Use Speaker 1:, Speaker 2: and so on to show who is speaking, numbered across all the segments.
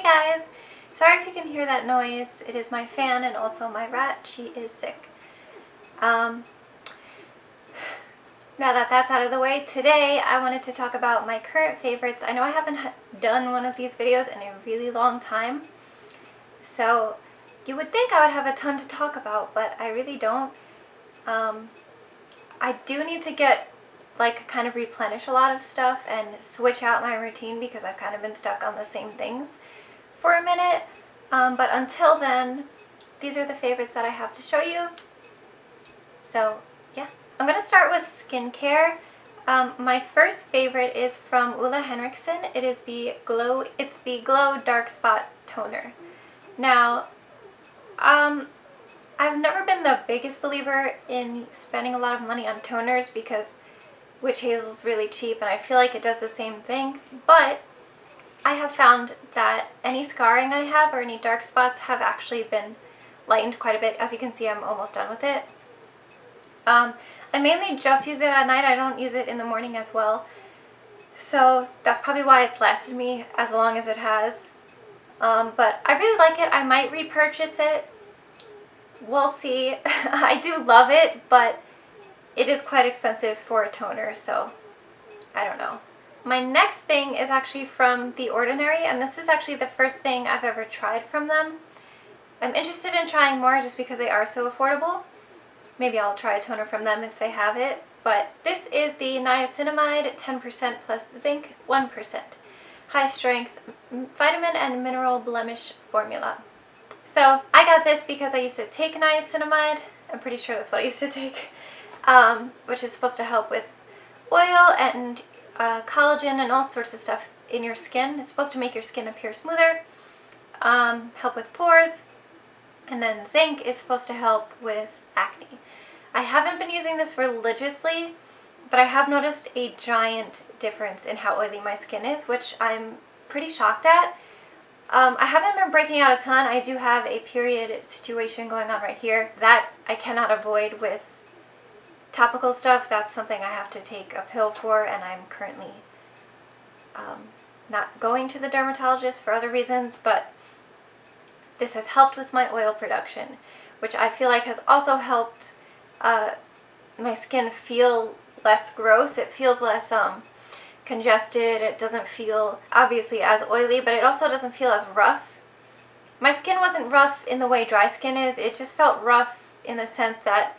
Speaker 1: guys! Sorry if you can hear that noise. It is my fan and also my rat. She is sick. Now that that's out of the way, today I wanted to talk about my current favorites. I know I haven't done one of these videos in a really long time, so you would think I would have a ton to talk about, but I really don't. I do need to kind of replenish a lot of stuff and switch out my routine because I've kind of been stuck on the same things for a minute. But until then, these are the favorites that I have to show you. So yeah, I'm going to start with skincare. My first favorite is from Ole Henriksen. It is the Glow Dark Spot Toner. Now, I've never been the biggest believer in spending a lot of money on toners because witch hazel is really cheap and I feel like it does the same thing, but I have found that any scarring I have or any dark spots have actually been lightened quite a bit. As you can see, I'm almost done with it. I mainly just use it at night. I don't use it in the morning as well, so that's probably why it's lasted me as long as it has. But I really like it. I might repurchase it. We'll see. I do love it, but it is quite expensive for a toner, so I don't know. My next thing is actually from The Ordinary, and this is actually the first thing I've ever tried from them. I'm interested in trying more just because they are so affordable. Maybe I'll try a toner from them if they have it, but this is the Niacinamide 10% plus zinc 1%. High strength vitamin and mineral blemish formula. So I got this because I used to take niacinamide. I'm pretty sure that's what I used to take, which is supposed to help with oil and collagen and all sorts of stuff in your skin. It's supposed to make your skin appear smoother, help with pores, and then zinc is supposed to help with acne. I haven't been using this religiously, but I have noticed a giant difference in how oily my skin is, which I'm pretty shocked at. I haven't been breaking out a ton. I do have a period situation going on right here that I cannot avoid with topical stuff. That's something I have to take a pill for, and I'm currently not going to the dermatologist for other reasons, but this has helped with my oil production, which I feel like has also helped my skin feel less gross. It feels less congested. It doesn't feel obviously as oily, but it also doesn't feel as rough. My skin wasn't rough in the way dry skin is. It just felt rough in the sense that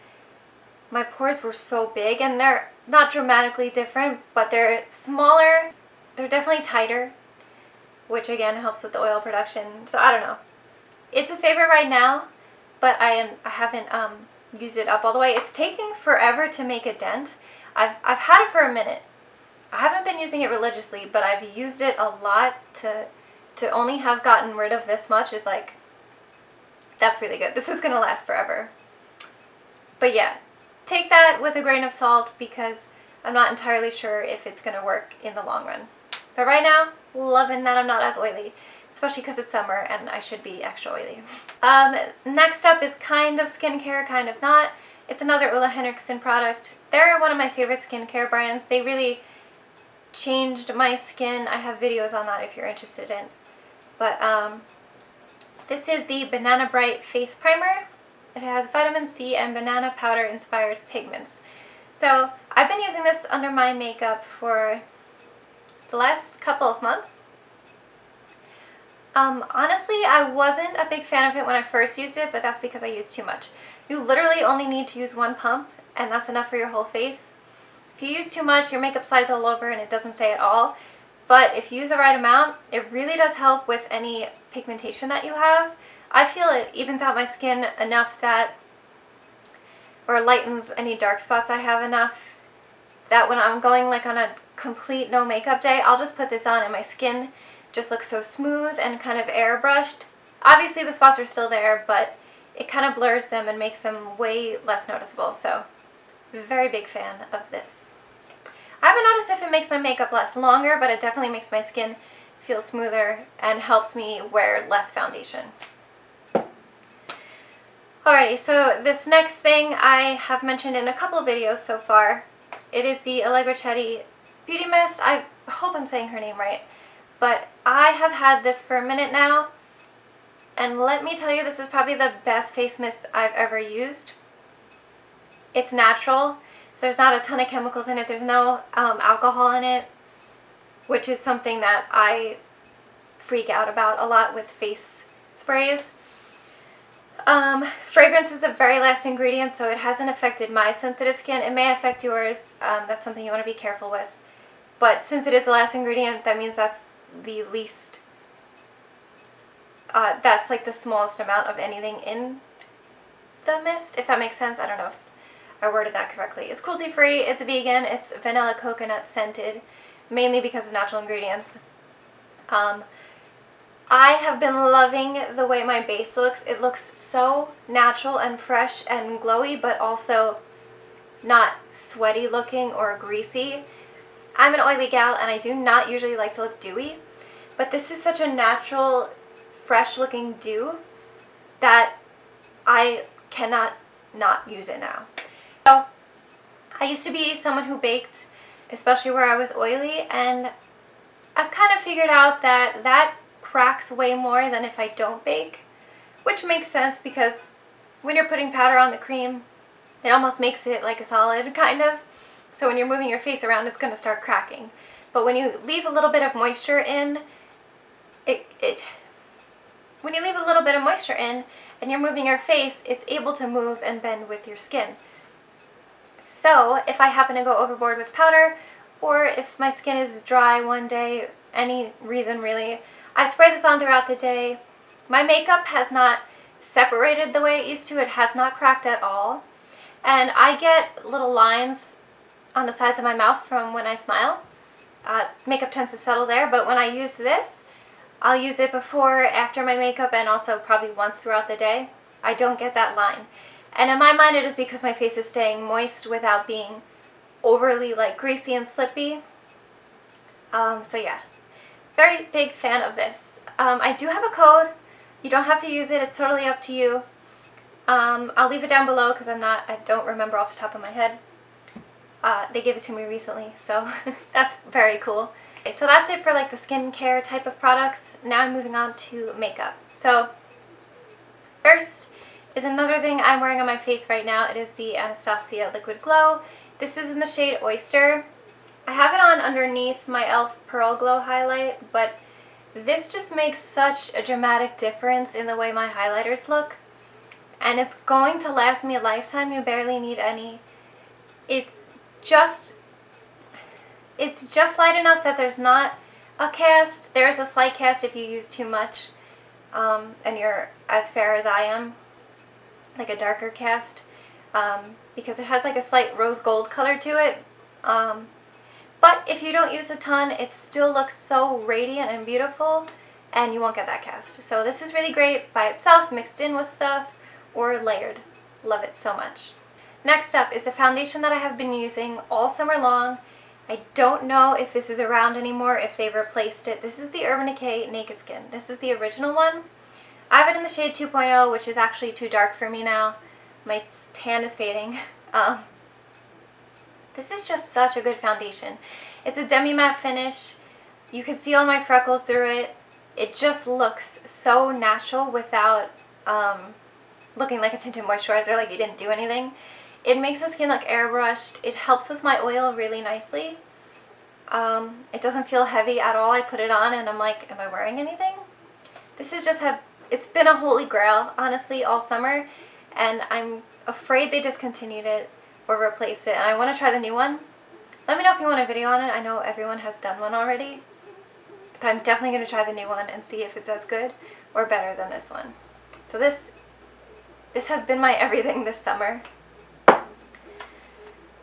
Speaker 1: my pores were so big, and they're not dramatically different, but they're smaller. They're definitely tighter, which again helps with the oil production. So I don't know. It's a favorite right now, but I haven't used it up all the way. It's taking forever to make a dent. I've had it for a minute. I haven't been using it religiously, but I've used it a lot. To only have gotten rid of this much is like, that's really good. This is gonna last forever. But yeah, take that with a grain of salt because I'm not entirely sure if it's gonna work in the long run. But right now, loving that I'm not as oily, especially because it's summer and I should be extra oily. Next up is kind of skincare, kind of not. It's another Ole Henriksen product. They're one of my favorite skincare brands. They really changed my skin. I have videos on that if you're interested in. But this is the Banana Bright Face Primer. It has vitamin C and banana powder inspired pigments. So I've been using this under my makeup for the last couple of months. Honestly, I wasn't a big fan of it when I first used it, but that's because I used too much. You literally only need to use one pump, and that's enough for your whole face. If you use too much, your makeup slides all over and it doesn't stay at all. But if you use the right amount, it really does help with any pigmentation that you have. I feel it evens out my skin enough that, or lightens any dark spots I have enough, that when I'm going like on a complete no makeup day, I'll just put this on and my skin just looks so smooth and kind of airbrushed. Obviously the spots are still there, but it kind of blurs them and makes them way less noticeable. So very big fan of this. I haven't noticed if it makes my makeup last longer, but it definitely makes my skin feel smoother and helps me wear less foundation. Alrighty, so this next thing I have mentioned in a couple videos so far. It is the Alegra Chetti Beauty Mist. I hope I'm saying her name right. but I have had this for a minute now, and let me tell you, this is probably the best face mist I've ever used. It's natural, so there's not a ton of chemicals in it. There's no alcohol in it, which is something that I freak out about a lot with face sprays. Fragrance is the very last ingredient, so it hasn't affected my sensitive skin. It may affect yours. That's something you want to be careful with. But since it is the last ingredient, that means that's the least, that's like the smallest amount of anything in the mist, if that makes sense. I don't know if I worded that correctly. It's cruelty free, it's vegan, it's vanilla coconut scented, mainly because of natural ingredients. I have been loving the way my base looks. It looks so natural and fresh and glowy, but also not sweaty looking or greasy. I'm an oily gal and I do not usually like to look dewy, but this is such a natural, fresh looking dew that I cannot not use it now. So I used to be someone who baked, especially where I was oily, and I've kind of figured out that that cracks way more than if I don't bake, which makes sense because when you're putting powder on the cream, it almost makes it like a solid, kind of. So when you're moving your face around, it's going to start cracking. But when you leave a little bit of moisture in, when you leave a little bit of moisture in and you're moving your face, it's able to move and bend with your skin. So if I happen to go overboard with powder, or if my skin is dry one day, any reason really, I spray this on throughout the day. My makeup has not separated the way it used to. It has not cracked at all. And I get little lines on the sides of my mouth from when I smile. Makeup tends to settle there, but when I use this, I'll use it before, after my makeup, and also probably once throughout the day. I don't get that line. And in my mind, it is because my face is staying moist without being overly like greasy and slippy. So yeah, very big fan of this. I do have a code. You don't have to use it. It's totally up to you. I'll leave it down below because I don't remember off the top of my head. They gave it to me recently, so that's very cool. Okay, so that's it for like the skincare type of products. Now I'm moving on to makeup. So first is another thing I'm wearing on my face right now. It is the Anastasia Liquid Glow. This is in the shade Oyster. I have it on underneath my e.l.f. Pearl Glow highlight, but this just makes such a dramatic difference in the way my highlighters look. And it's going to last me a lifetime. You barely need any. It's just light enough that there's not a cast. There is a slight cast if you use too much and you're as fair as I am, like a darker cast, because it has like a slight rose gold color to it. But if you don't use a ton, it still looks so radiant and beautiful, and you won't get that cast. So this is really great by itself, mixed in with stuff, or layered. Love it so much. Next up is the foundation that I have been using all summer long. I don't know if this is around anymore, if they've replaced it. This is the Urban Decay Naked Skin. This is the original one. I have it in the shade 2.0, which is actually too dark for me now. My tan is fading. This is just such a good foundation. It's a demi-matte finish. You can see all my freckles through it. It just looks so natural without looking like a tinted moisturizer, like you didn't do anything. It makes the skin look airbrushed. It helps with my oil really nicely. It doesn't feel heavy at all. I put it on and I'm like, am I wearing anything? This is just it's been a holy grail, honestly, all summer. And I'm afraid they discontinued it or replaced it. And I want to try the new one. Let me know if you want a video on it. I know everyone has done one already. But I'm definitely going to try the new one and see if it's as good or better than this one. So this has been my everything this summer.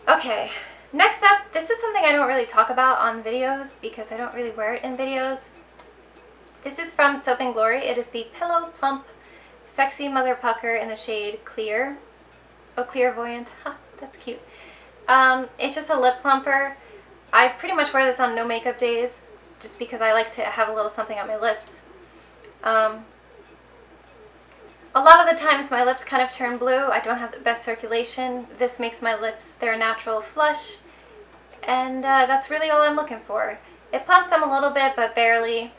Speaker 1: Okay, next up, this is something I don't really talk about on videos because I don't really wear it in videos. This is from Soap & Glory. It is the Pillow Plump Sexy Mother Pucker in the shade Clear. Oh, Clairvoyant. Huh, that's cute. It's just a lip plumper. I pretty much wear this on no makeup days just because I like to have a little something on my lips. A lot of the times my lips kind of turn blue. I don't have the best circulation. This makes my lips their natural flush, and that's really all I'm looking for. It plumps them a little bit, but barely.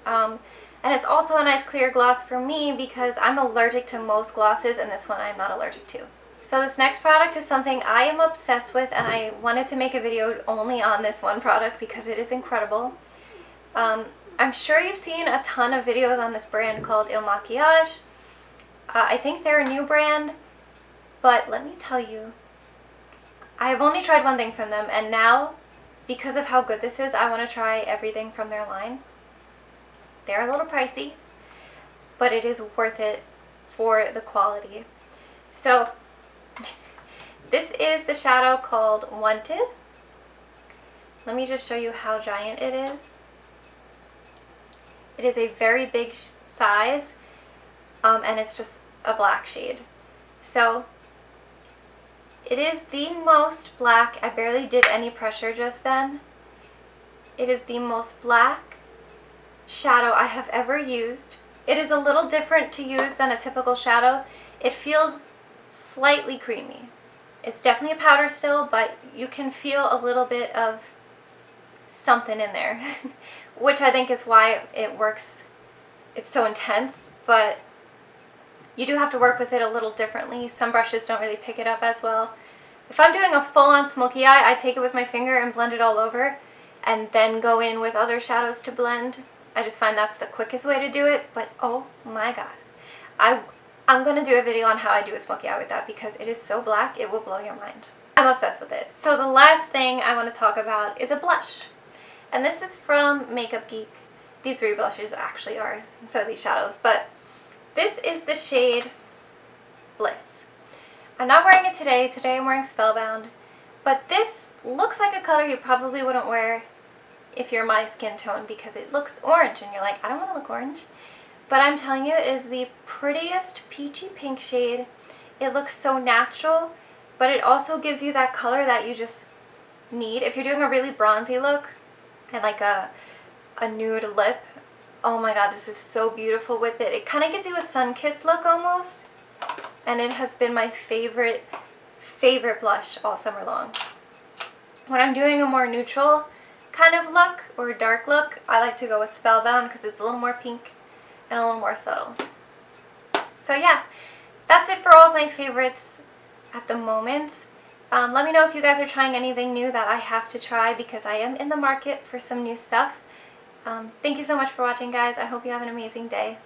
Speaker 1: And it's also a nice clear gloss for me because I'm allergic to most glosses, and this one I'm not allergic to. So this next product is something I am obsessed with, and I wanted to make a video only on this one product because it is incredible. I'm sure you've seen a ton of videos on this brand called Makiage. I think they're a new brand, but let me tell you, I have only tried one thing from them, and now, because of how good this is, I want to try everything from their line. They're a little pricey, but it is worth it for the quality. So, this is the shadow called Wanted. Let me just show you how giant it is. It is a very big size, and it's just a black shade. So, it is the most black. I barely did any pressure just then. It is the most black shadow I have ever used. It is a little different to use than a typical shadow. It feels slightly creamy. It's definitely a powder still, but you can feel a little bit of something in there, which I think is why it works. It's so intense, but you do have to work with it a little differently. Some brushes don't really pick it up as well. If I'm doing a full-on smoky eye, I take it with my finger and blend it all over, and then go in with other shadows to blend. I just find that's the quickest way to do it, but oh my god. I'm going to do a video on how I do a smoky eye with that because it is so black, it will blow your mind. I'm obsessed with it. So the last thing I want to talk about is a blush. And this is from Makeup Geek. These three blushes actually are, so are these shadows, but this is the shade Bliss. I'm not wearing it today. Today I'm wearing Spellbound, but this looks like a color you probably wouldn't wear if you're my skin tone because it looks orange and you're like, I don't want to look orange. But I'm telling you, it is the prettiest peachy pink shade. It looks so natural, but it also gives you that color that you just need. If you're doing a really bronzy look and like a nude lip, oh my god, this is so beautiful with it. It kind of gives you a sun-kissed look almost, and it has been my favorite blush all summer long. When I'm doing a more neutral kind of look or a dark look, I like to go with Spellbound because it's a little more pink and a little more subtle. So yeah, that's it for all of my favorites at the moment. Let me know if you guys are trying anything new that I have to try because I am in the market for some new stuff. Thank you so much for watching, guys. I hope you have an amazing day.